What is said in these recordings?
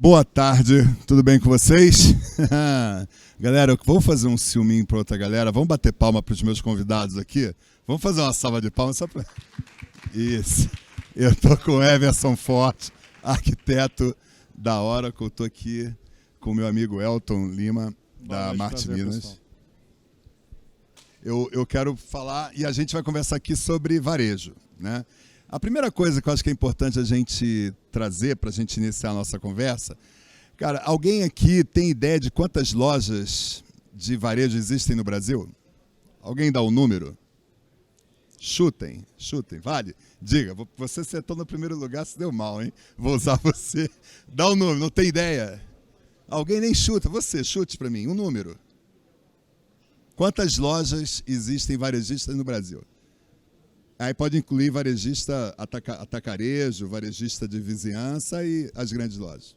Boa tarde, tudo bem com vocês? Galera, vamos fazer um ciúminho para outra galera, vamos bater palma para os meus convidados aqui? Vamos fazer uma salva de palmas só para... Isso, eu tô com o Everson Forte, arquiteto da Oracle, eu tô aqui com o meu amigo Elton Lima, da Marte Minas. Eu quero falar, e a gente vai conversar aqui sobre varejo, né? A primeira coisa que eu acho que é importante a gente trazer para a gente iniciar a nossa conversa, cara, alguém aqui tem ideia de quantas lojas de varejo existem no Brasil? Alguém dá o número? Chutem, vale? Diga, você sentou no primeiro lugar, se deu mal, hein? Vou usar você. Dá o número, não tem ideia? Alguém nem chuta, você, chute para mim, um número. Quantas lojas existem varejistas no Brasil? Aí pode incluir varejista atacarejo, varejista de vizinhança e as grandes lojas.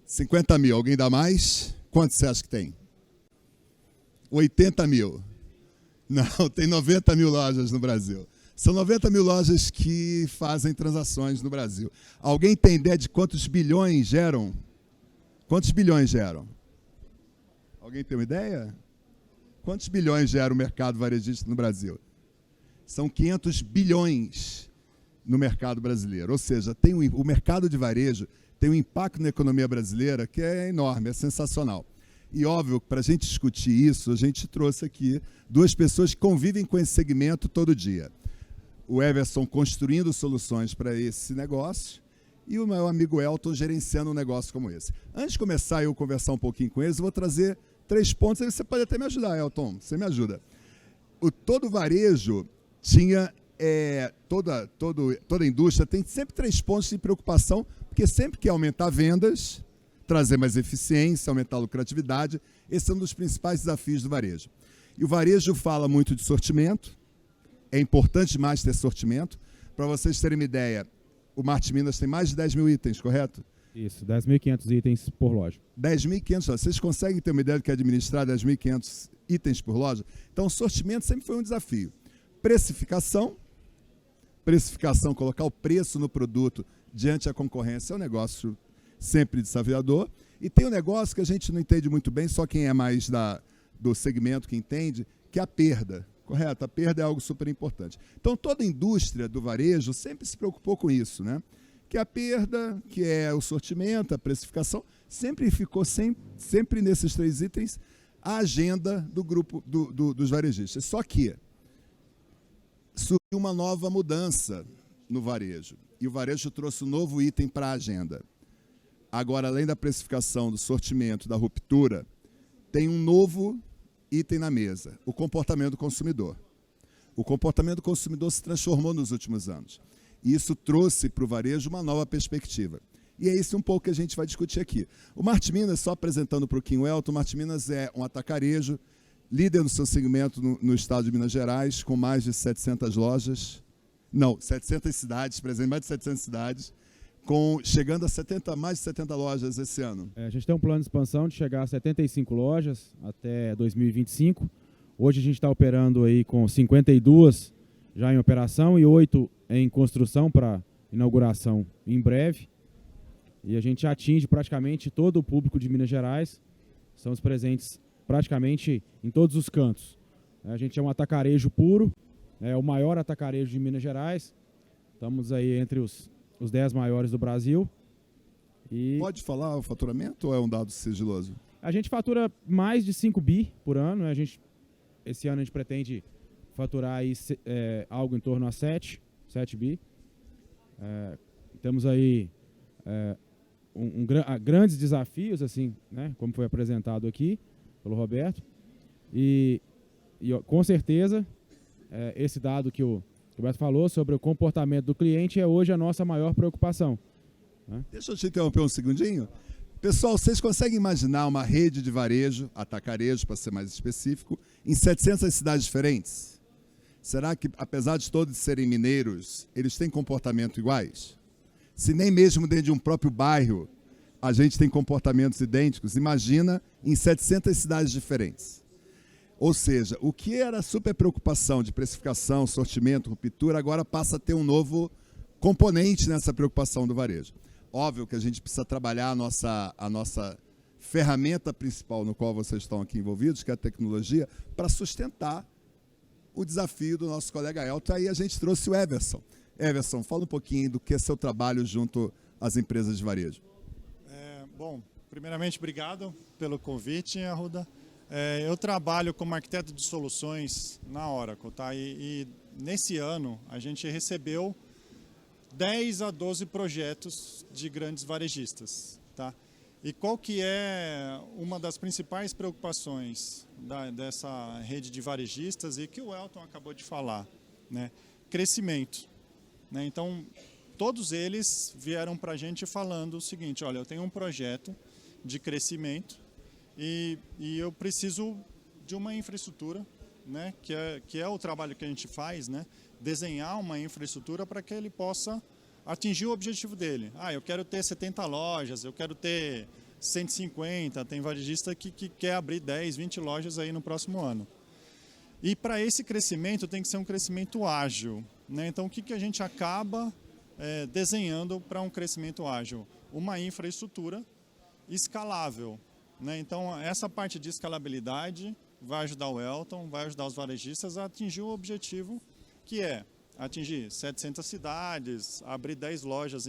50 mil, alguém dá mais? Quantos você acha que tem? 80 mil. Não, tem 90 mil lojas no Brasil. São 90 mil lojas que fazem transações no Brasil. Alguém tem ideia de quantos bilhões geram? Quantos bilhões geram? Alguém tem uma ideia? Quantos bilhões gera o mercado varejista no Brasil? São 500 bilhões no mercado brasileiro. Ou seja, o mercado de varejo tem um impacto na economia brasileira que é enorme, é sensacional. E óbvio, para a gente discutir isso, a gente trouxe aqui duas pessoas que convivem com esse segmento todo dia. O Everson construindo soluções para esse negócio e o meu amigo Elton gerenciando um negócio como esse. Antes de começar eu conversar um pouquinho com eles, eu vou trazer 3 pontos, aí você pode até me ajudar, Elton, você me ajuda. Todo varejo tinha, toda a indústria tem sempre 3 pontos de preocupação, porque sempre quer aumentar vendas, trazer mais eficiência, aumentar a lucratividade. Esse é um dos principais desafios do varejo. E o varejo fala muito de sortimento, é importante demais ter sortimento. Para vocês terem uma ideia, o Marte Minas tem mais de 10 mil itens, correto? Isso, 10.500 itens por loja. 10.500, vocês conseguem ter uma ideia do que é administrar 10.500 itens por loja? Então, o sortimento sempre foi um desafio. Precificação, colocar o preço no produto diante da concorrência é um negócio sempre desafiador. E tem um negócio que a gente não entende muito bem, só quem é mais do segmento que entende, que é a perda, correto? A perda é algo super importante. Então, toda a indústria do varejo sempre se preocupou com isso, né? Que a perda, que é o sortimento, a precificação, sempre ficou sempre nesses 3 itens a agenda do grupo dos varejistas. Só que surgiu uma nova mudança no varejo. E o varejo trouxe um novo item para a agenda. Agora, além da precificação, do sortimento, da ruptura, tem um novo item na mesa, o comportamento do consumidor. O comportamento do consumidor se transformou nos últimos anos. E isso trouxe para o varejo uma nova perspectiva. E é isso um pouco que a gente vai discutir aqui. O Marte Minas, só apresentando para o Kim Welton, o Marte Minas é um atacarejo, líder no seu segmento no estado de Minas Gerais, com mais de 700 lojas, 700 cidades, presente em mais de 700 cidades, chegando a mais de 70 lojas esse ano. A gente tem um plano de expansão de chegar a 75 lojas até 2025. Hoje a gente está operando aí com 52 já em operação e 8 em construção para inauguração em breve. E a gente atinge praticamente todo o público de Minas Gerais. Estamos presentes praticamente em todos os cantos. A gente é um atacarejo puro, é o maior atacarejo de Minas Gerais. Estamos aí entre os 10 maiores do Brasil. E pode falar o faturamento ou é um dado sigiloso? A gente fatura mais de 5 bi por ano. Esse ano a gente pretende faturar aí, algo em torno a 7 bi. Temos aí grandes desafios, assim, né, como foi apresentado aqui pelo Roberto. E com certeza, esse dado que o Roberto falou sobre o comportamento do cliente é hoje a nossa maior preocupação, né? Deixa eu te interromper um segundinho. Pessoal, vocês conseguem imaginar uma rede de varejo, atacarejo, para ser mais específico, em 700 cidades diferentes? Será que, apesar de todos serem mineiros, eles têm comportamento iguais? Se nem mesmo dentro de um próprio bairro a gente tem comportamentos idênticos, imagina em 700 cidades diferentes. Ou seja, o que era super preocupação de precificação, sortimento, ruptura, agora passa a ter um novo componente nessa preocupação do varejo. óbvio que a gente precisa trabalhar a nossa ferramenta principal no qual vocês estão aqui envolvidos, que é a tecnologia, para sustentar o desafio do nosso colega Elton. Aí a gente trouxe o Everson. Everson, fala um pouquinho do que é seu trabalho junto às empresas de varejo. Bom, primeiramente, obrigado pelo convite, Arruda. Eu trabalho como arquiteto de soluções na Oracle, tá? E nesse ano a gente recebeu 10 a 12 projetos de grandes varejistas, tá? E qual que é uma das principais preocupações dessa rede de varejistas e que o Elton acabou de falar, né? Crescimento, né? Então, todos eles vieram para a gente falando o seguinte: olha, eu tenho um projeto de crescimento e eu preciso de uma infraestrutura, né? Que é o trabalho que a gente faz, né? Desenhar uma infraestrutura para que ele possa atingir o objetivo dele. Eu quero ter 70 lojas, eu quero ter 150, tem varejista que quer abrir 10, 20 lojas aí no próximo ano. E para esse crescimento tem que ser um crescimento ágil, né? Então, o que a gente acaba desenhando para um crescimento ágil? Uma infraestrutura escalável, né? Então, essa parte de escalabilidade vai ajudar o Elton, vai ajudar os varejistas a atingir o objetivo, que é atingir 700 cidades, abrir 10 lojas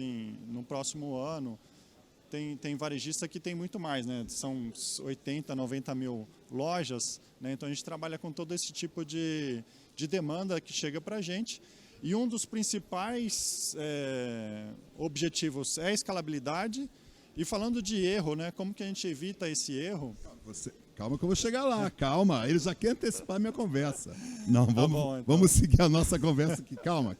no próximo ano. Tem varejista que tem muito mais, né? São 80, 90 mil lojas, né? Então a gente trabalha com todo esse tipo de demanda que chega para a gente. E um dos principais objetivos é a escalabilidade. E falando de erro, né? Como que a gente evita esse erro? Calma que eu vou chegar lá, calma. Ele já quer antecipar a minha conversa. Não, então. Vamos seguir a nossa conversa aqui. Calma.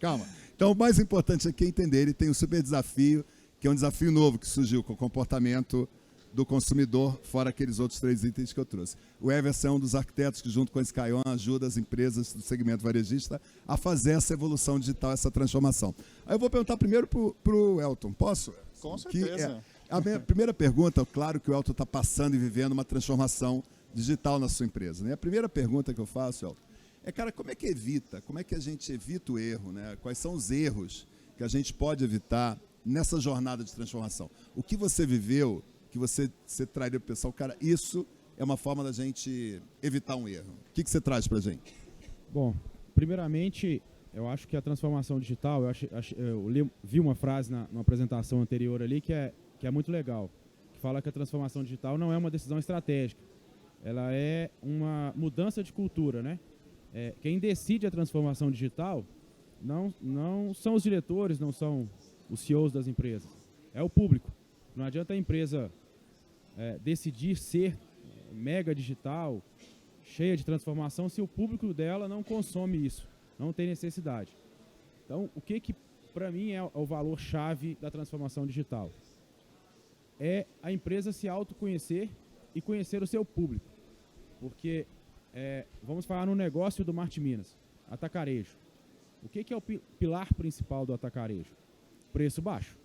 Então, o mais importante aqui é entender, ele tem um super desafio, que é um desafio novo que surgiu com o comportamento do consumidor, fora aqueles outros 3 itens que eu trouxe. O Everson é um dos arquitetos que, junto com a Skyon, ajuda as empresas do segmento varejista a fazer essa evolução digital, essa transformação. Aí eu vou perguntar primeiro para o Elton. Posso? Com certeza. A minha primeira pergunta, claro que o Elton está passando e vivendo uma transformação digital na sua empresa, né? A primeira pergunta que eu faço, Elton, cara, como é que a gente evita o erro, né? Quais são os erros que a gente pode evitar nessa jornada de transformação? O que você viveu, que você traria para o pessoal, cara, isso é uma forma da gente evitar um erro. O que você traz para a gente? Bom, primeiramente, eu acho que a transformação digital, eu vi uma frase numa apresentação anterior ali que é muito legal, que fala que a transformação digital não é uma decisão estratégica, ela é uma mudança de cultura, né? Quem decide a transformação digital não são os diretores, não são os CEOs das empresas, é o público. Não adianta a empresa decidir ser mega digital, cheia de transformação, se o público dela não consome isso, não tem necessidade. Então, o que para mim é o valor-chave da transformação digital? É a empresa se autoconhecer e conhecer o seu público. Porque, vamos falar no negócio do Marte Minas, atacarejo. O que é o pilar principal do atacarejo? Preço baixo.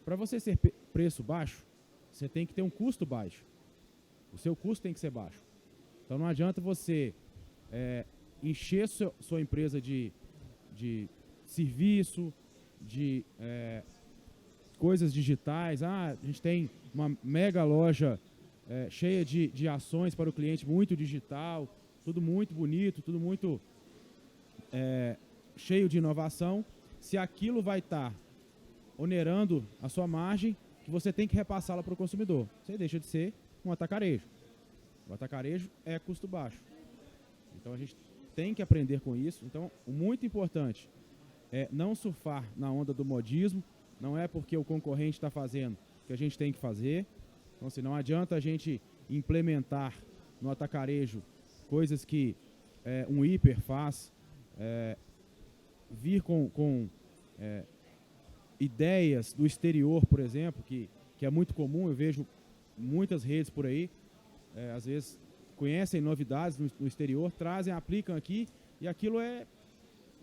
Para você ser preço baixo, você tem que ter um custo baixo. O seu custo tem que ser baixo. Então não adianta você encher sua empresa de serviço, de coisas digitais. A gente tem uma mega loja cheia de ações para o cliente, muito digital, tudo muito bonito, tudo muito cheio de inovação. Se aquilo vai estar onerando a sua margem, que você tem que repassá-la para o consumidor. Você deixa de ser um atacarejo. O atacarejo é custo baixo. Então a gente tem que aprender com isso. Então, o muito importante é não surfar na onda do modismo. Não é porque o concorrente está fazendo que a gente tem que fazer. Então, assim, não adianta a gente implementar no atacarejo coisas que um hiper faz, vir com ideias do exterior, por exemplo, que é muito comum. Eu vejo muitas redes por aí, às vezes conhecem novidades no exterior, trazem, aplicam aqui, e aquilo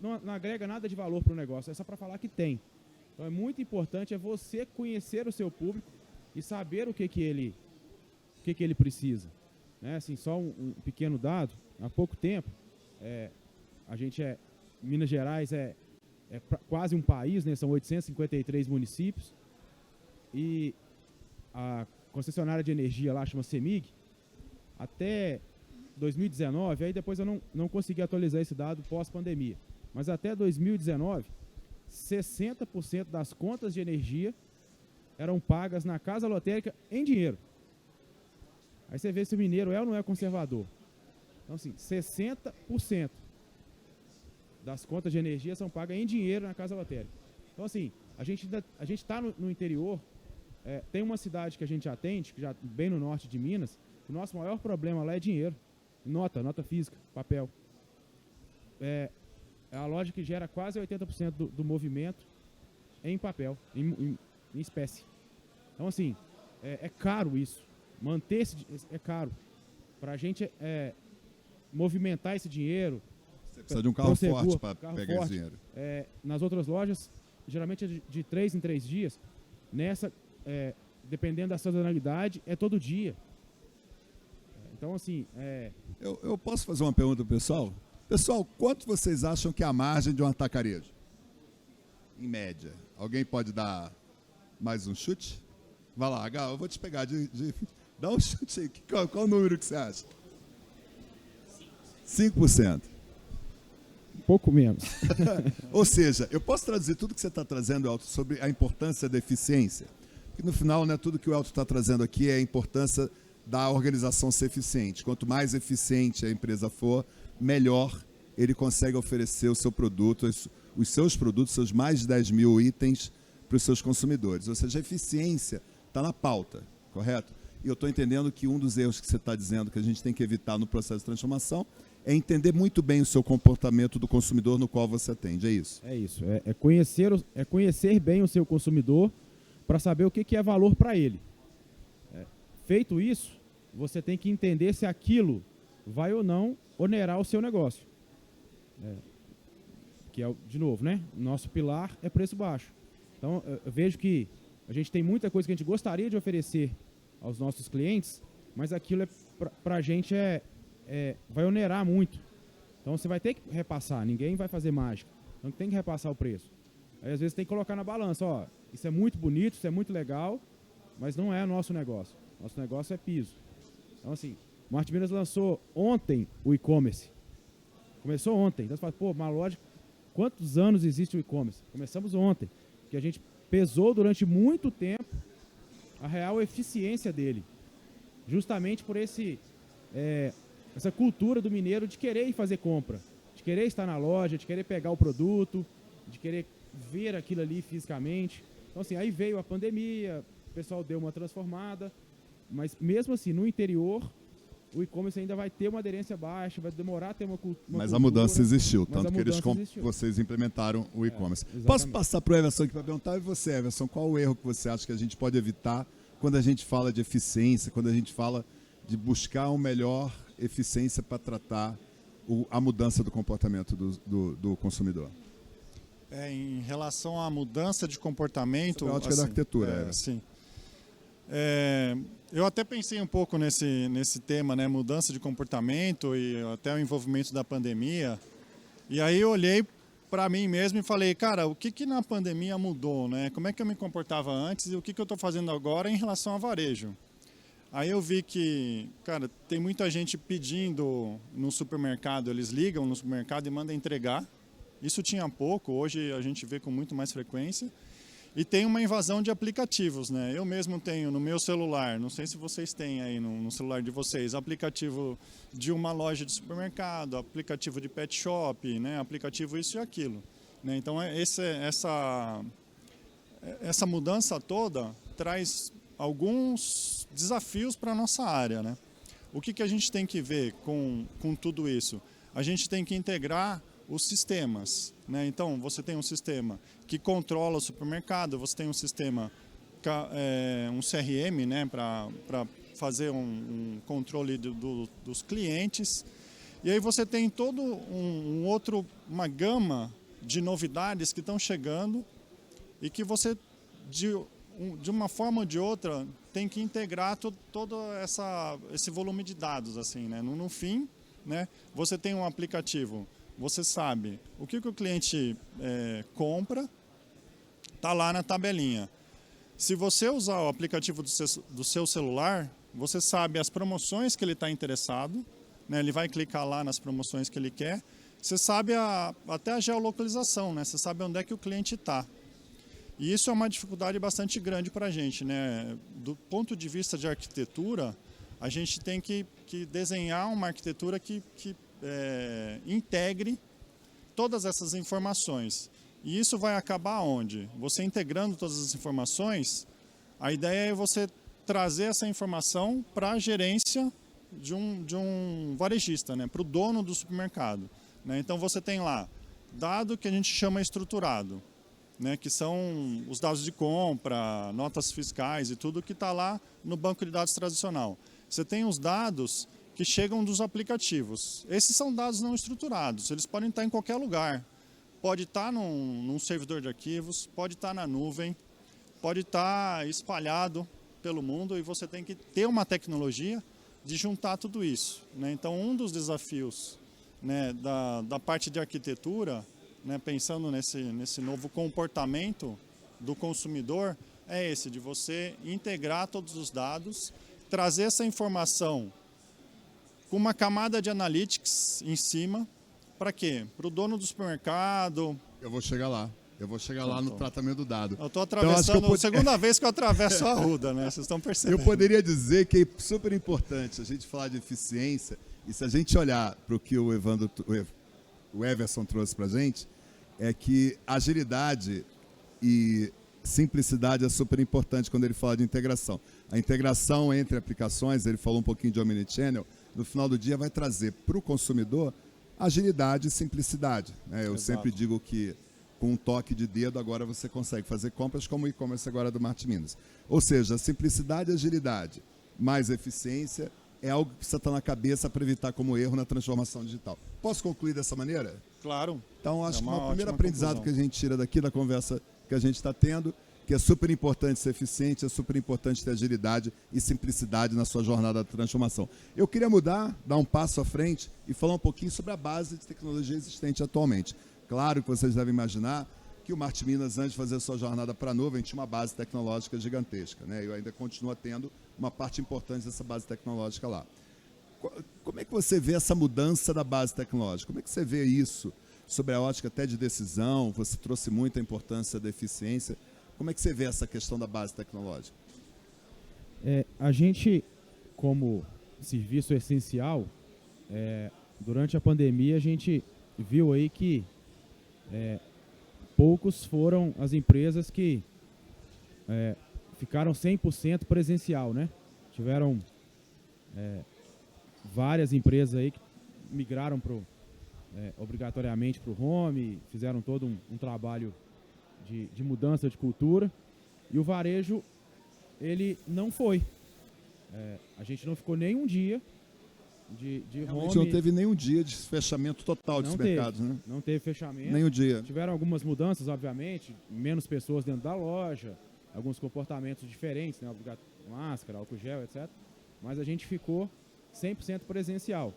não agrega nada de valor para o negócio, é só para falar que tem. Então é muito importante você conhecer o seu público e saber o que ele precisa. Né? Assim, só um pequeno dado, há pouco tempo, a gente Minas Gerais é quase um país, né? São 853 municípios, E a concessionária de energia lá, chama CEMIG, até 2019, aí depois eu não consegui atualizar esse dado pós-pandemia, mas até 2019, 60% das contas de energia eram pagas na casa lotérica em dinheiro. Aí você vê se o mineiro é ou não é conservador. Então, assim, 60% das contas de energia são pagas em dinheiro na casa lotérica. Então, assim, a gente está no interior, tem uma cidade que a gente atende, que já bem no norte de Minas, o nosso maior problema lá é dinheiro. Nota física, papel. É a loja que gera quase 80% do movimento em papel, em espécie. Então, assim, é caro isso. Manter-se é caro. Para a gente movimentar esse dinheiro... Você precisa de um carro forte para pegar esse dinheiro. Nas outras lojas, geralmente é de 3 em 3 dias. Nessa, dependendo da sazonalidade, é todo dia. Então, assim... Eu posso fazer uma pergunta pro pessoal? Pessoal, quanto vocês acham que é a margem de um atacarejo? Em média. Alguém pode dar mais um chute? Vai lá, Gal, eu vou te pegar dá um chute aí. Qual o número que você acha? 5%. Um pouco menos. Ou seja, eu posso traduzir tudo que você está trazendo, Elton, sobre a importância da eficiência. Porque no final, né, tudo que o Elton está trazendo aqui é a importância da organização ser eficiente. Quanto mais eficiente a empresa for, melhor ele consegue oferecer o seu produto, os seus produtos, seus mais de 10 mil itens para os seus consumidores. Ou seja, a eficiência está na pauta, correto? E eu estou entendendo que um dos erros que você está dizendo que a gente tem que evitar no processo de transformação é entender muito bem o seu comportamento do consumidor no qual você atende, é isso? É isso, conhecer bem o seu consumidor para saber o que é valor para ele. Feito isso, você tem que entender se aquilo vai ou não onerar o seu negócio. Que é, de novo, né? Nosso pilar é preço baixo. Então, eu vejo que a gente tem muita coisa que a gente gostaria de oferecer aos nossos clientes, mas aquilo para a gente vai onerar muito. Então, você vai ter que repassar, ninguém vai fazer mágica. Então, tem que repassar o preço. Aí, às vezes, tem que colocar na balança, ó, isso é muito bonito, isso é muito legal, mas não é nosso negócio. Nosso negócio é piso. Então, assim, o Marte Minas lançou ontem o e-commerce. Começou ontem. Então, você fala, pô, uma loja, quantos anos existe o e-commerce? Começamos ontem. Porque a gente pesou durante muito tempo a real eficiência dele. Justamente por essa cultura do mineiro de querer ir fazer compra. De querer estar na loja, de querer pegar o produto, de querer ver aquilo ali fisicamente. Então, assim, aí veio a pandemia, o pessoal deu uma transformada. Mas mesmo assim, no interior, o e-commerce ainda vai ter uma aderência baixa, vai demorar a ter uma cultura. Mas a mudança existiu, tanto que vocês implementaram o e-commerce. Posso passar para o Everson aqui para perguntar? E você, Everson, qual o erro que você acha que a gente pode evitar quando a gente fala de eficiência, quando a gente fala de buscar uma melhor eficiência para tratar a mudança do comportamento do consumidor? Em relação à mudança de comportamento... Sobre a ótica da arquitetura, Everson. Sim. Eu até pensei um pouco nesse tema, né, mudança de comportamento e até o envolvimento da pandemia. E aí eu olhei para mim mesmo e falei, cara, o que na pandemia mudou, né? Como é que eu me comportava antes e o que eu estou fazendo agora em relação a varejo? Aí eu vi que, cara, tem muita gente pedindo no supermercado, eles ligam no supermercado e mandam entregar. Isso tinha pouco, hoje a gente vê com muito mais frequência. E tem uma invasão de aplicativos, né? Eu mesmo tenho no meu celular, não sei se vocês têm aí no celular de vocês, aplicativo de uma loja de supermercado, aplicativo de pet shop, né? Aplicativo isso e aquilo. Né? Então essa mudança toda traz alguns desafios para a nossa área, né? O que a gente tem que ver com tudo isso? A gente tem que integrar os sistemas, né? Então, você tem um sistema que controla o supermercado, você tem um sistema, um CRM, né? Para fazer um controle dos clientes. E aí você tem todo uma gama de novidades que estão chegando e que você, de uma forma ou de outra, tem que integrar todo esse volume de dados, assim, né? No fim, né? Você tem um aplicativo. Você sabe o que o cliente compra, está lá na tabelinha. Se você usar o aplicativo do seu celular, você sabe as promoções que ele está interessado, né? Ele vai clicar lá nas promoções que ele quer. Você sabe até a geolocalização, né? Você sabe onde é que o cliente está. E isso é uma dificuldade bastante grande para a gente, né? Do ponto de vista de arquitetura, a gente tem que desenhar uma arquitetura que integre todas essas informações. E isso vai acabar onde? Você integrando todas as informações, a ideia é você trazer essa informação para a gerência de um varejista, né? Para o dono do supermercado. Né? Então você tem lá dado que a gente chama estruturado, né? Que são os dados de compra, notas fiscais e tudo que está lá no banco de dados tradicional. Você tem os dados que chegam dos aplicativos. Esses são dados não estruturados, eles podem estar em qualquer lugar. Pode estar num servidor de arquivos, pode estar na nuvem, pode estar espalhado pelo mundo e você tem que ter uma tecnologia de juntar tudo isso. Né? Então, um dos desafios, né, da parte de arquitetura, né, pensando nesse novo comportamento do consumidor, é esse, de você integrar todos os dados, trazer essa informação com uma camada de analytics em cima. Para quê? Para o dono do supermercado. Eu vou chegar lá. Eu vou chegar lá no tratamento do dado. Eu estou atravessando, então, a segunda vez que eu atravesso a Arruda, né? Vocês estão percebendo. Eu poderia dizer que é super importante a gente falar de eficiência, e se a gente olhar para o que o Everson trouxe para a gente, é que agilidade e simplicidade é super importante quando ele fala de integração. A integração entre aplicações, ele falou um pouquinho de Omnichannel, no final do dia vai trazer para o consumidor agilidade e simplicidade. Né? Eu sempre digo que com um toque de dedo agora você consegue fazer compras como o e-commerce agora do Marte Minas. Ou seja, simplicidade e agilidade mais eficiência é algo que precisa estar na cabeça para evitar como erro na transformação digital. Posso concluir dessa maneira? Claro. Então, acho que o primeiro aprendizado que a gente tira daqui da conversa que a gente está tendo, que é super importante ser eficiente, é super importante ter agilidade e simplicidade na sua jornada de transformação. Eu queria mudar, dar um passo à frente e falar um pouquinho sobre a base de tecnologia existente atualmente. Claro que vocês devem imaginar que o Marte Minas, antes de fazer a sua jornada para a nuvem, tinha uma base tecnológica gigantesca. Né? Eu ainda continuo tendo uma parte importante dessa base tecnológica lá. Como é que você vê essa mudança da base tecnológica? Como é que você vê isso sobre a ótica até de decisão? Você trouxe muita importância da eficiência. Como é que você vê essa questão da base tecnológica? A gente, como serviço essencial, durante a pandemia a gente viu aí que poucos foram as empresas que ficaram 100% presencial, né? Tiveram várias empresas aí que migraram obrigatoriamente para o home, fizeram todo um trabalho de mudança de cultura, e o varejo, ele não foi. A gente não ficou nem um dia de realmente home. Não teve nenhum dia de fechamento total dos mercados, né? Não teve fechamento. Nem um dia. Tiveram algumas mudanças, obviamente, menos pessoas dentro da loja, alguns comportamentos diferentes, né? Máscara, álcool gel, etc. Mas a gente ficou 100% presencial.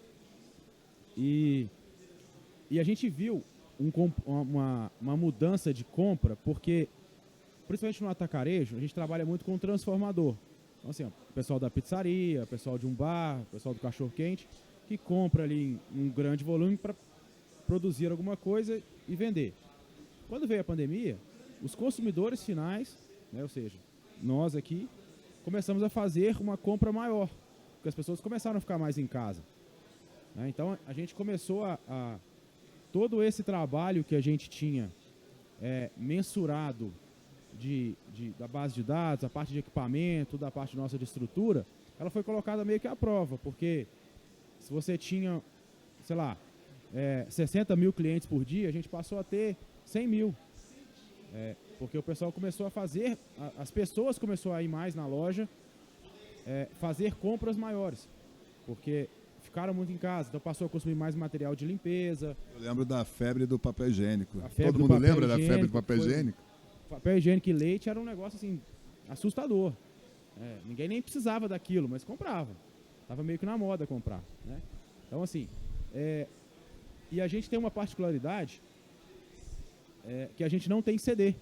E a gente viu uma mudança de compra, porque, principalmente no atacarejo, a gente trabalha muito com o transformador. Então, assim, o pessoal da pizzaria, o pessoal de um bar, o pessoal do cachorro-quente, que compra ali um grande volume para produzir alguma coisa e vender. Quando veio a pandemia, os consumidores finais, né, ou seja, nós aqui, começamos a fazer uma compra maior, porque as pessoas começaram a ficar mais em casa. Né? Então, a gente começou todo esse trabalho que a gente tinha mensurado da base de dados, a parte de equipamento, da parte nossa de estrutura, ela foi colocada meio que à prova, porque se você tinha, sei lá, 60 mil clientes por dia, a gente passou a ter 100 mil. Porque o pessoal começou a fazer, as pessoas começaram a ir mais na loja, fazer compras maiores, porque ficaram muito em casa, então passou a consumir mais material de limpeza. Eu lembro da febre do papel higiênico. Todo mundo lembra da febre do papel higiênico? Papel higiênico e leite era um negócio assim assustador. Ninguém nem precisava daquilo, mas comprava. Estava meio que na moda comprar. Né? Então, assim, e a gente tem uma particularidade que a gente não tem CD.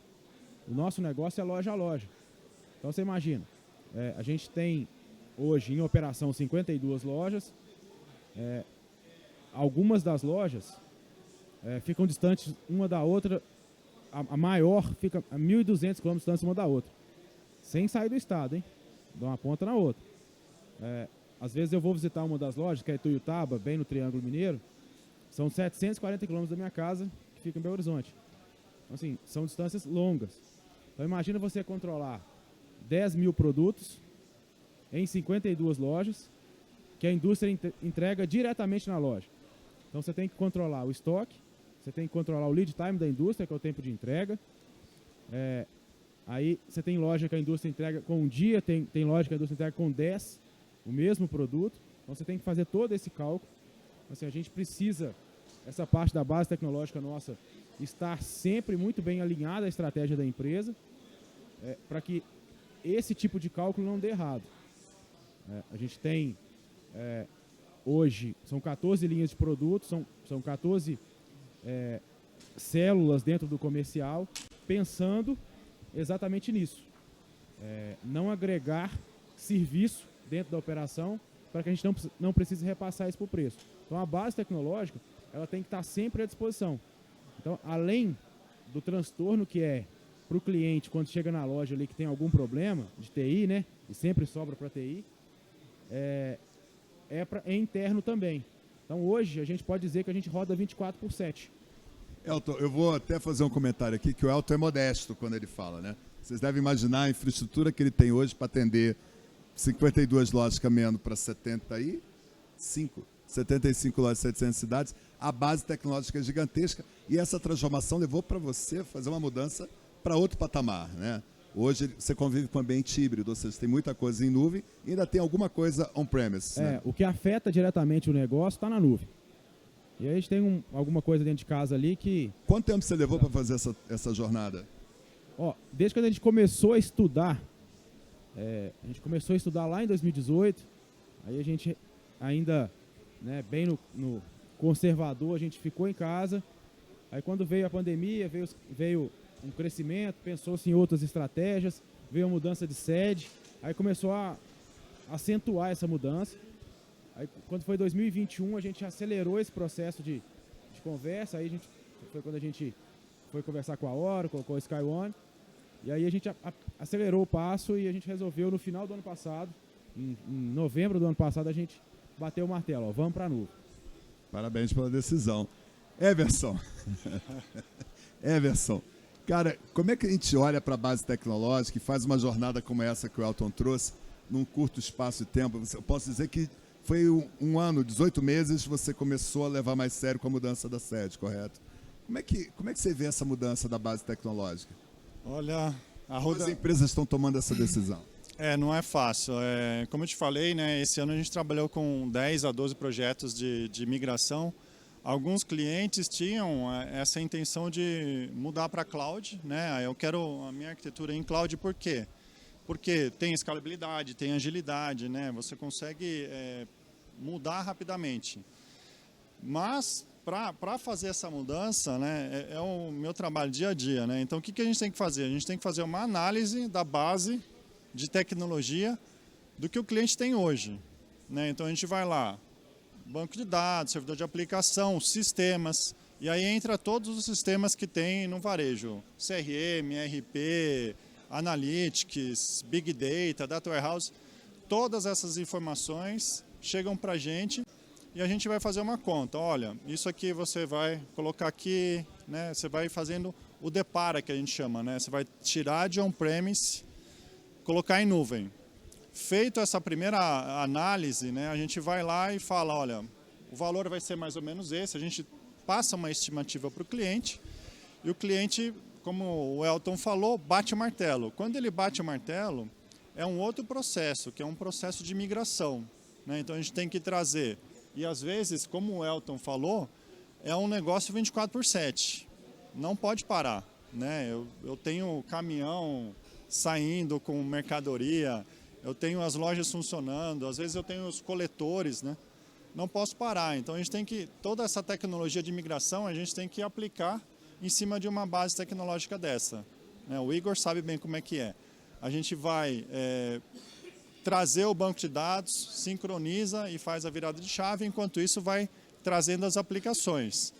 O nosso negócio é loja a loja. Então você imagina, a gente tem hoje em operação 52 lojas, algumas das lojas ficam distantes uma da outra, a maior fica a 1.200 km de distância uma da outra, sem sair do estado, hein? De uma ponta na outra. Às vezes eu vou visitar uma das lojas, que é Ituiutaba, bem no Triângulo Mineiro, são 740 km da minha casa, que fica em Belo Horizonte. Então, assim, são distâncias longas. Então imagina você controlar 10 mil produtos em 52 lojas, que a indústria entrega diretamente na loja. Então você tem que controlar o estoque, você tem que controlar o lead time da indústria, que é o tempo de entrega. Aí você tem loja que a indústria entrega com um dia, tem loja que a indústria entrega com 10, o mesmo produto. Então você tem que fazer todo esse cálculo. Assim, a gente precisa, essa parte da base tecnológica nossa, estar sempre muito bem alinhada à estratégia da empresa, para que esse tipo de cálculo não dê errado. A gente tem, hoje, são 14 linhas de produtos, são 14 células dentro do comercial, pensando exatamente nisso. Não agregar serviço dentro da operação para que a gente não precise repassar isso para o preço. Então a base tecnológica ela tem que estar sempre à disposição. Então, além do transtorno que é para o cliente quando chega na loja ali que tem algum problema de TI, né? E sempre sobra para TI, é interno também. Então hoje a gente pode dizer que a gente roda 24/7. Elton, eu vou até fazer um comentário aqui, que o Elton é modesto quando ele fala, né? Vocês devem imaginar a infraestrutura que ele tem hoje para atender 52 lojas caminhando para 75 lojas, 700 cidades. A base tecnológica é gigantesca e essa transformação levou para você fazer uma mudança para outro patamar, né? Hoje você convive com um ambiente híbrido, ou seja, tem muita coisa em nuvem e ainda tem alguma coisa on-premise. Né? O que afeta diretamente o negócio está na nuvem. E aí a gente tem alguma coisa dentro de casa ali que... Quanto tempo você levou para fazer essa jornada? Desde que a gente começou a estudar, lá em 2018, aí a gente ainda, né, bem no conservador, a gente ficou em casa. Aí quando veio a pandemia, veio um crescimento, pensou-se em outras estratégias, veio a mudança de sede, aí começou a acentuar essa mudança. Aí quando foi 2021, a gente acelerou esse processo de conversa, aí foi quando a gente foi conversar com a Oracle, com a SkyOne, e aí a gente acelerou o passo e a gente resolveu no final do ano passado, em novembro do ano passado, a gente bateu o martelo, vamos para a nuvem. Parabéns pela decisão. Everson. Everson. Cara, como é que a gente olha para a base tecnológica e faz uma jornada como essa que o Elton trouxe, num curto espaço de tempo? Eu posso dizer que foi um ano, 18 meses, você começou a levar mais sério com a mudança da sede, correto? Como é que você vê essa mudança da base tecnológica? Olha, Como as empresas estão tomando essa decisão? Não é fácil. Como eu te falei, né, esse ano a gente trabalhou com 10 a 12 projetos de migração. Alguns clientes tinham essa intenção de mudar para cloud, né? Eu quero a minha arquitetura em cloud, por quê? Porque tem escalabilidade, tem agilidade, né? Você consegue mudar rapidamente. Mas para fazer essa mudança, né, é o meu trabalho dia a dia, né? Então o que a gente tem que fazer? A gente tem que fazer uma análise da base de tecnologia do que o cliente tem hoje, né? Então a gente vai lá, banco de dados, servidor de aplicação, sistemas, e aí entra todos os sistemas que tem no varejo, CRM, RP, Analytics, Big Data, Data Warehouse, todas essas informações chegam para a gente e a gente vai fazer uma conta. Olha, isso aqui você vai colocar aqui, né? Você vai fazendo o depara, que a gente chama, né? Você vai tirar de on-premise, colocar em nuvem. Feito essa primeira análise, né, a gente vai lá e fala, olha, o valor vai ser mais ou menos esse, a gente passa uma estimativa para o cliente e o cliente, como o Elton falou, bate o martelo. Quando ele bate o martelo, é um outro processo, que é um processo de migração, né? Então a gente tem que trazer, e às vezes, como o Elton falou, é um negócio 24/7, não pode parar, né? Eu tenho caminhão saindo com mercadoria, eu tenho as lojas funcionando, às vezes eu tenho os coletores, né? Não posso parar. Então a gente tem que, toda essa tecnologia de migração, a gente tem que aplicar em cima de uma base tecnológica dessa, né? O Igor sabe bem como é que é. a gente vai trazer o banco de dados, sincroniza e faz a virada de chave, enquanto isso vai trazendo as aplicações.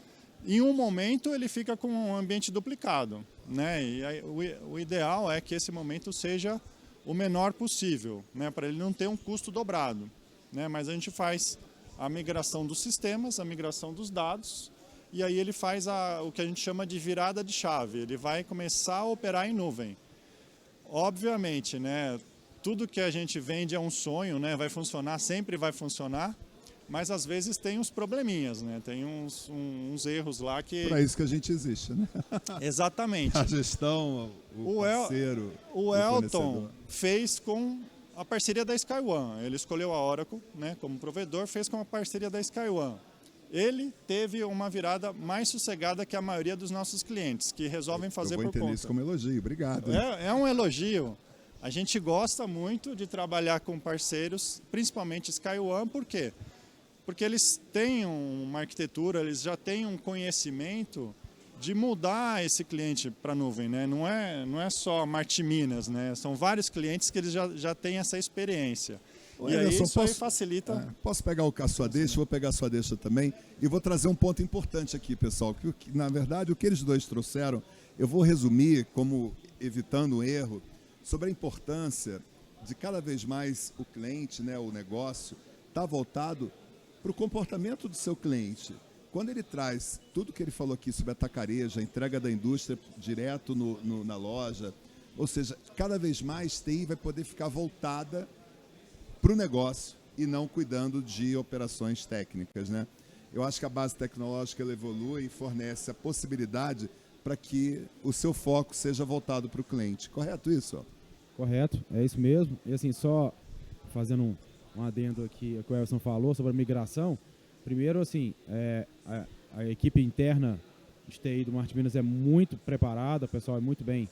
Em um momento ele fica com um ambiente duplicado, né? E aí, o ideal é que esse momento seja o menor possível, né? Para ele não ter um custo dobrado, né? Mas a gente faz a migração dos sistemas, a migração dos dados, e aí ele faz o que a gente chama de virada de chave. Ele vai começar a operar em nuvem. Obviamente, né? Tudo que a gente vende é um sonho, né? Vai funcionar, sempre vai funcionar. Mas às vezes tem uns probleminhas, né? Tem uns erros lá que... Para isso que a gente existe, né? Exatamente. A gestão, o parceiro, o Elton fez com a parceria da SkyOne. Ele escolheu a Oracle, né, como provedor, fez com a parceria da SkyOne. Ele teve uma virada mais sossegada que a maioria dos nossos clientes, que resolvem fazer por conta. Eu vou entender isso como elogio, obrigado. É um elogio. A gente gosta muito de trabalhar com parceiros, principalmente SkyOne, por quê? Porque eles têm uma arquitetura, eles já têm um conhecimento de mudar esse cliente para a nuvem, né? Não é só Marte Minas, né? São vários clientes que eles já têm essa experiência. E aí isso aí facilita... Posso pegar a sua deixa? Vou pegar a sua deixa também. E vou trazer um ponto importante aqui, pessoal. Que na verdade, o que eles dois trouxeram, eu vou resumir, como evitando um erro, sobre a importância de cada vez mais o cliente, né, o negócio, estar voltado para o comportamento do seu cliente. Quando ele traz tudo que ele falou aqui sobre atacarejo, a entrega da indústria direto na loja, ou seja, cada vez mais TI vai poder ficar voltada para o negócio e não cuidando de operações técnicas, né? Eu acho que a base tecnológica ela evolui e fornece a possibilidade para que o seu foco seja voltado para o cliente. Correto isso? Correto, é isso mesmo. E assim, só fazendo um adendo aqui, o que o Everson falou sobre a migração. Primeiro, assim, a equipe interna de TI do Marte Minas é muito preparada, o pessoal é muito bem.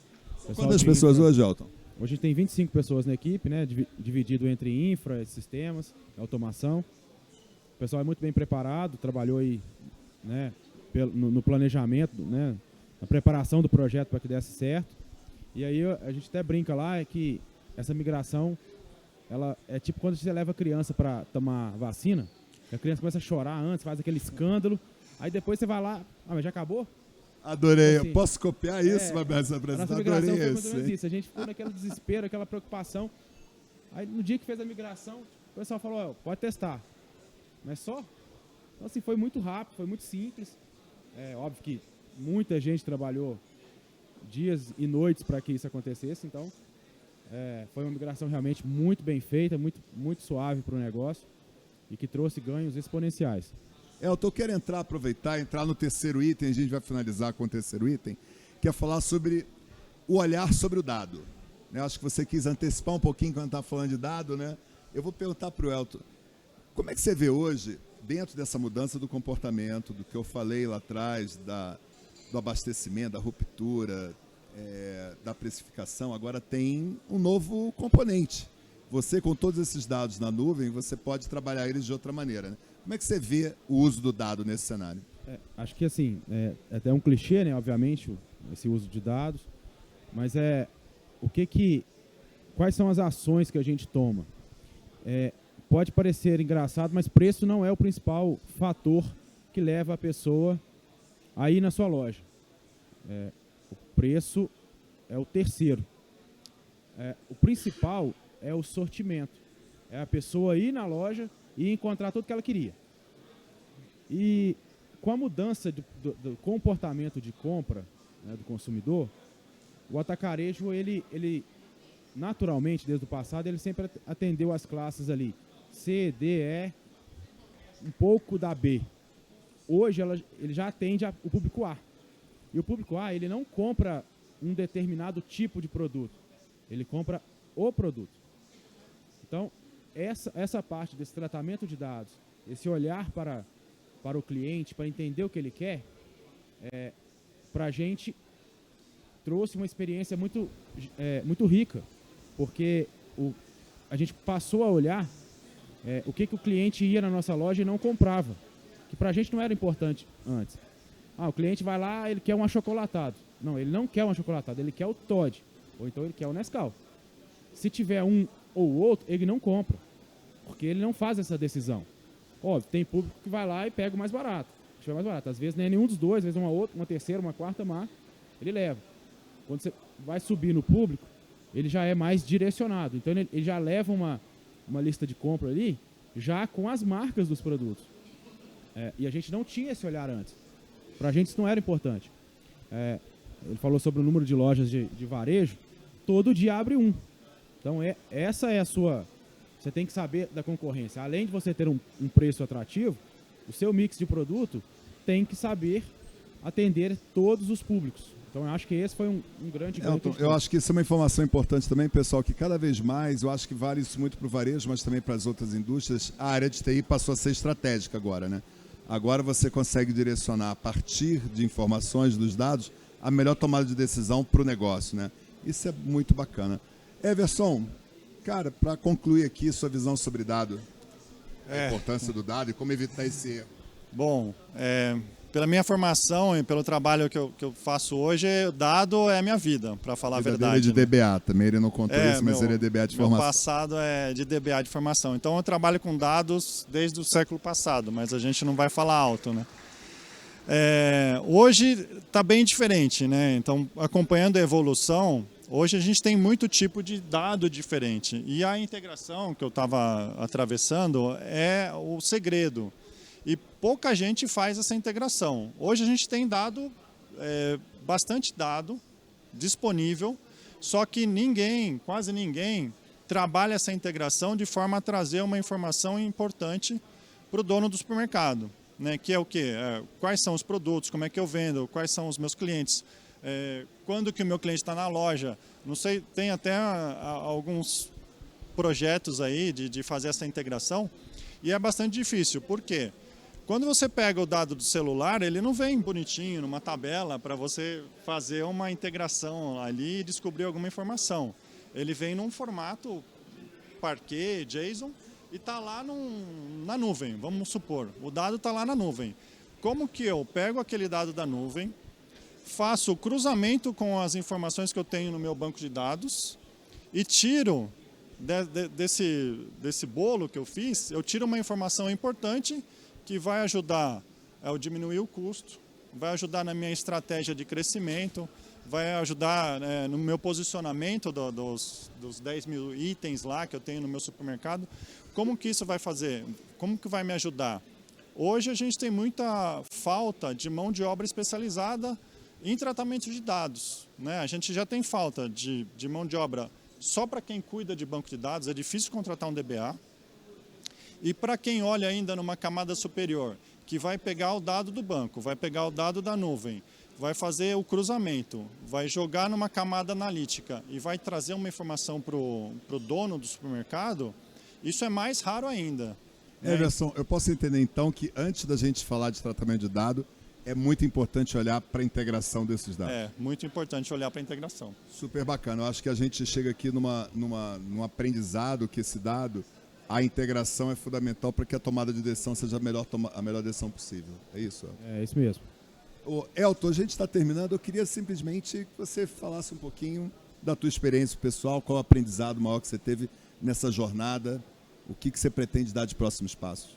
Quantas pessoas hoje, Elton? Hoje a gente tem 25 pessoas na equipe, né, dividido entre infra, sistemas, automação. O pessoal é muito bem preparado, trabalhou aí, né, no planejamento, né, na preparação do projeto para que desse certo. E aí a gente até brinca lá, é que essa migração, ela é tipo quando você leva a criança para tomar vacina, a criança começa a chorar antes, faz aquele escândalo, aí depois você vai lá, mas já acabou? Adorei, assim, eu posso copiar isso, essa apresentação? Adorei isso. A gente ficou naquele desespero, aquela preocupação. Aí no dia que fez a migração, o pessoal falou, pode testar. Mas só? Então assim, foi muito rápido, foi muito simples. É óbvio que muita gente trabalhou dias e noites para que isso acontecesse, então foi uma migração realmente muito bem feita, muito suave para o negócio e que trouxe ganhos exponenciais. Elton, eu quero entrar no terceiro item, a gente vai finalizar com o terceiro item, que é falar sobre o olhar sobre o dado. Acho que você quis antecipar um pouquinho quando estava falando de dado, né? Eu vou perguntar para o Elton, como é que você vê hoje, dentro dessa mudança do comportamento, do que eu falei lá atrás, do abastecimento, da ruptura, da precificação, agora tem um novo componente. Você, com todos esses dados na nuvem, você pode trabalhar eles de outra maneira, né? Como é que você vê o uso do dado nesse cenário? Acho que assim, é até um clichê, né, obviamente, esse uso de dados, mas quais são as ações que a gente toma? Pode parecer engraçado, mas preço não é o principal fator que leva a pessoa a ir na sua loja. O preço é o terceiro. O principal é o sortimento. É a pessoa ir na loja e encontrar tudo que ela queria. E com a mudança do comportamento de compra, né, do consumidor, o atacarejo, ele naturalmente, desde o passado, ele sempre atendeu as classes ali C, D, E, um pouco da B. Hoje ele já atende o público A. E o público A, ele não compra um determinado tipo de produto. Ele compra o produto. Então, essa parte desse tratamento de dados, esse olhar para o cliente, para entender o que ele quer, para a gente trouxe uma experiência muito rica, porque a gente passou a olhar o que o cliente ia na nossa loja e não comprava, que para a gente não era importante antes. O cliente vai lá, ele quer um achocolatado. Não, ele não quer um achocolatado, ele quer o Toddy, ou então ele quer o Nescau. Se tiver um ou outro, ele não compra, porque ele não faz essa decisão. Óbvio, tem público que vai lá e pega o mais barato. Tiver mais barato. Às vezes não é nenhum dos dois, às vezes uma outra, uma terceira, uma quarta marca, ele leva. Quando você vai subir no público, ele já é mais direcionado. Então ele já leva uma lista de compra ali, já com as marcas dos produtos. E a gente não tinha esse olhar antes. Pra gente isso não era importante. Ele falou sobre o número de lojas de varejo. Todo dia abre um. Então essa é a sua... Você tem que saber da concorrência. Além de você ter um preço atrativo, o seu mix de produto tem que saber atender todos os públicos. Então eu acho que esse foi um grande ganho. Eu acho que isso é uma informação importante também, pessoal, que cada vez mais, eu acho que vale isso muito para o varejo, mas também para as outras indústrias, a área de TI passou a ser estratégica agora, né? Agora você consegue direcionar, a partir de informações, dos dados, a melhor tomada de decisão para o negócio, né? Isso é muito bacana. Everson, cara, para concluir aqui sua visão sobre dado, a importância do dado e como evitar esse erro. Bom, pela minha formação e pelo trabalho que eu faço hoje, o dado é a minha vida, para falar a verdade. Ele é de DBA também, ele não contou isso, mas ele é DBA de formação. Meu passado é de DBA de formação. Então eu trabalho com dados desde o século passado, mas a gente não vai falar alto, né? Hoje está bem diferente, né? Então, acompanhando a evolução, hoje a gente tem muito tipo de dado diferente. E a integração que eu estava atravessando é o segredo. E pouca gente faz essa integração. Hoje a gente tem bastante dado disponível, só que quase ninguém, trabalha essa integração de forma a trazer uma informação importante para o dono do supermercado, né? Que é o quê? Quais são os produtos, como é que eu vendo, quais são os meus clientes, quando que o meu cliente está na loja. Não sei, tem até alguns projetos aí de fazer essa integração e é bastante difícil. Por quê? Quando você pega o dado do celular, ele não vem bonitinho numa tabela para você fazer uma integração ali e descobrir alguma informação. Ele vem num formato Parquet, JSON e está lá na nuvem, vamos supor. O dado está lá na nuvem. Como que eu pego aquele dado da nuvem, faço o cruzamento com as informações que eu tenho no meu banco de dados e tiro desse bolo que eu fiz, eu tiro uma informação importante que vai ajudar a diminuir o custo, vai ajudar na minha estratégia de crescimento, vai ajudar no meu posicionamento dos 10 mil itens lá que eu tenho no meu supermercado. Como que isso vai fazer? Como que vai me ajudar? Hoje a gente tem muita falta de mão de obra especializada em tratamento de dados, né? A gente já tem falta de mão de obra só para quem cuida de banco de dados, é difícil contratar um DBA. E para quem olha ainda numa camada superior, que vai pegar o dado do banco, vai pegar o dado da nuvem, vai fazer o cruzamento, vai jogar numa camada analítica e vai trazer uma informação para o dono do supermercado, isso é mais raro ainda. Everson, eu posso entender então que antes da gente falar de tratamento de dado, é muito importante olhar para a integração desses dados. É, muito importante olhar para a integração. Super bacana. Eu acho que a gente chega aqui num aprendizado que esse dado, a integração é fundamental para que a tomada de decisão seja a melhor decisão possível. É isso? É isso mesmo. Elton, a gente está terminando. Eu queria simplesmente que você falasse um pouquinho da tua experiência pessoal, qual o aprendizado maior que você teve nessa jornada, o que você pretende dar de próximos passos.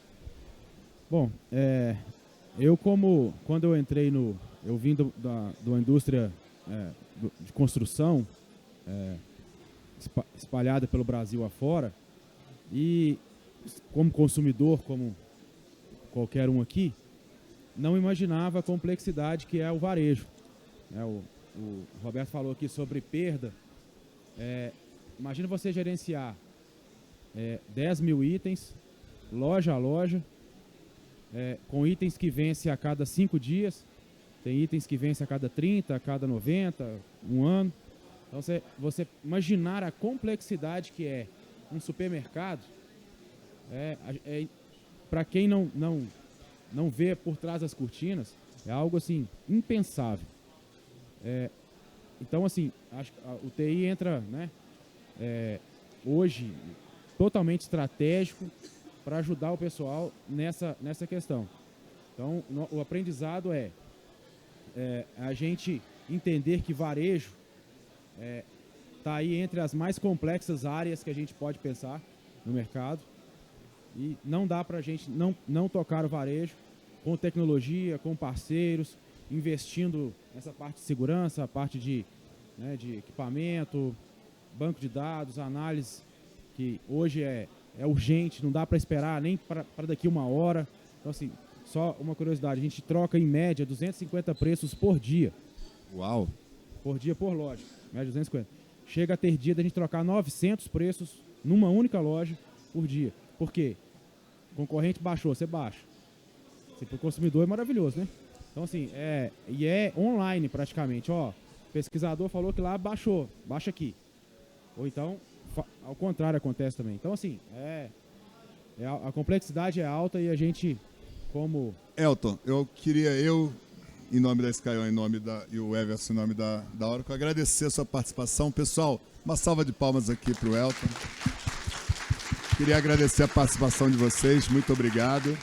Bom, quando eu entrei eu vim da indústria de construção espalhada pelo Brasil afora, e como consumidor, como qualquer um aqui, não imaginava a complexidade que é o varejo. O Roberto falou aqui sobre perda. Imagina você gerenciar 10 mil itens, loja a loja, com itens que vencem a cada 5 dias, tem itens que vencem a cada 30, a cada 90, um ano. Então, você imaginar a complexidade que é um supermercado, para quem não vê por trás das cortinas, é algo assim impensável. Então, assim, acho que o TI entra, né, hoje totalmente estratégico para ajudar o pessoal nessa questão. Então, o aprendizado a gente entender que varejo está aí entre as mais complexas áreas que a gente pode pensar no mercado. E não dá para a gente não tocar o varejo com tecnologia, com parceiros, investindo nessa parte de segurança, a parte de equipamento, banco de dados, análise, que hoje é urgente, não dá para esperar nem para daqui uma hora. Então, assim, só uma curiosidade, a gente troca em média 250 preços por dia. Uau! Por dia, por loja, média 250. Chega a ter dia da gente trocar 900 preços numa única loja por dia. Por quê? O concorrente baixou, você baixa. Para o consumidor é maravilhoso, né? Então, assim, é online praticamente. Ó, o pesquisador falou que lá baixou, baixa aqui. Ou então, ao contrário acontece também. Então, assim, a complexidade é alta e a gente, como... Elton, em nome da Skyon, e o Everson, em nome da Oracle, agradecer a sua participação. Pessoal, uma salva de palmas aqui para o Elton. Queria agradecer a participação de vocês, muito obrigado.